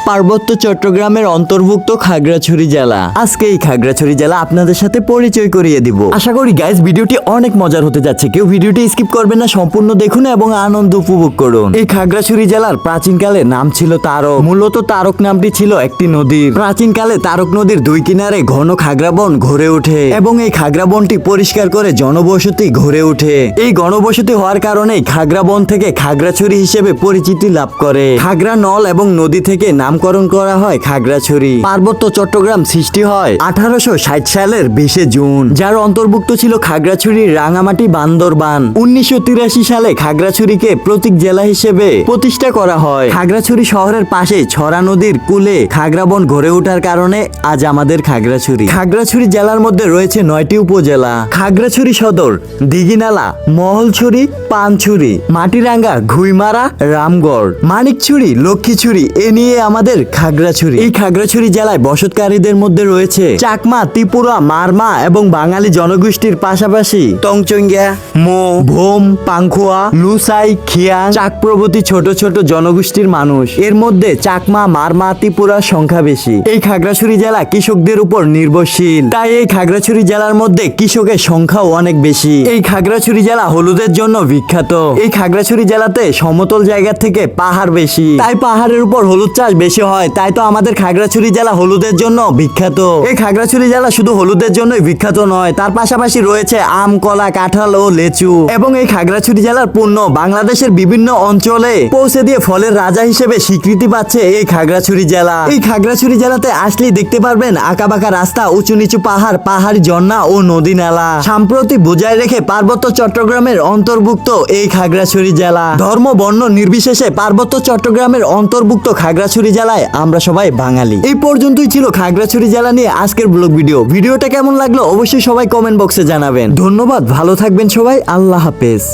পার্বত্য চট্টগ্রামের অন্তর্ভুক্ত খাগড়াছড়ি জেলা। আজকে এই খাগড়াছড়ি জেলা আপনাদের সাথে পরিচয় করিয়ে দিব। আশা করি গাইস ভিডিওটি অনেক মজার হতে যাচ্ছে, কেউ ভিডিওটি স্কিপ করবেন না, সম্পূর্ণ দেখুন এবং আনন্দ উপভোগ করুন। এই খাগড়াছড়ি জেলার প্রাচীনকালে নাম ছিল তারক। মূলত তারক নামটি ছিল একটি নদীর। প্রাচীনকালে তারক নদীর দুই কিনারে ঘন খাগড়া বন গড়ে ওঠে এবং এই খাগড়া বনটি পরিষ্কার করে জনবসতি গড়ে ওঠে। এই ঘনবসতি হওয়ার কারণে খাগড়া বন থেকে খাগড়াছড়ি হিসেবে পরিচিতি লাভ করে। খাগড়া নল এবং নদী থেকে নামকরণ করা হয় খাগড়াছড়ি। পার্বত্য চট্টগ্রাম সৃষ্টি হয় 1860 সালের 20 জুন, যার অন্তর্ভুক্ত ছিল খাগড়াছড়ির রাঙামাটি বান্দরবান। 1983 সালে খাগড়াছড়িকে প্রতীক জেলা হিসেবে প্রতিষ্ঠা করা হয়। খাগড়াছড়ি শহরের পাশে ছড়া নদীর কূলে খাগড়া বন গড়ে ওঠার কারণে আজ আমাদের খাগড়াছড়ি। খাগড়াছড়ি জেলার মধ্যে রয়েছে 9টি উপজেলা। খাগড়াছড়ি সদর, দিঘিনালা, মহলছড়ি, পানছড়ি, মাটিরাঙ্গা, ঘুইমারা, রামগড়, মানিকছড়ি, লক্ষ্মীছড়ি এ নিয়ে আমাদের খাগড়াছড়ি। এই খাগড়াছড়ি জেলায় বসতকারীদের মধ্যে রয়েছে চাকমা, ত্রিপুরা, মারমা এবং বাঙালি জনগোষ্ঠীর পাশাপাশি টংচঙ্গিয়া, মো, ভোম, পাংখুয়া, লুসাই, খিয়াং, চাক প্রভৃতি ছোট ছোট জনগোষ্ঠীর মানুষ। এর মধ্যে চাকমা, মারমা, ত্রিপুরার সংখ্যা বেশি। এই খাগড়াছড়ি জেলা কৃষকদের উপর নির্ভরশীল, তাই এই খাগড়াছড়ি জেলার মধ্যে কৃষকের সংখ্যাও অনেক বেশি। এই খাগড়াছড়ি জেলা হলুদের জন্য বিখ্যাত। এই খাগড়াছড়ি জেলাতে সমতল জায়গা থেকে পাহাড় বেশি, তাই পাহাড়ের উপর হলুদ চাষ বেশি হয়। তাই তো আমাদের খাগড়াছড়ি জেলা হলুদের জন্য বিখ্যাত। এই খাগড়াছড়ি জেলা শুধু হলুদের জন্যই বিখ্যাত নয়, তার পাশাপাশি রয়েছে আম, কলা, কাঁঠাল ও লেচু। এবং এই খাগড়াছড়ি জেলার পণ্য বাংলাদেশের বিভিন্ন অঞ্চলে পৌঁছে দিয়ে ফলের রাজা হিসেবে স্বীকৃতি পাচ্ছে এই খাগড়াছড়ি জেলা। এই খাগড়াছড়ি জেলাতে আসলেই দেখতে পারবেন আঁকাবাঁকা রাস্তা, উঁচু নিচু পাহাড়, পাহাড়ি ঝর্ণা ও নদী নালা। সাম্প্রতিক বজায় রেখে পার্বত্য চট্টগ্রামের অন্তর্ভুক্ত এই খাগড়াছড়ি জেলা। ধর্ম বর্ণ নির্বিশেষে পার্বত্য চট্টগ্রামের অন্তর্ভুক্ত খাগড়াছড়ি জেলায় আমরা সবাই বাঙালি। এই পর্যন্তই ছিল খাগড়াছড়ি জেলা নিয়ে আজকের ব্লগ ভিডিও। ভিডিওটা কেমন লাগলো অবশ্যই সবাই কমেন্ট বক্সে জানাবেন। ধন্যবাদ, ভালো থাকবেন সবাই, আল্লাহ হাফেজ।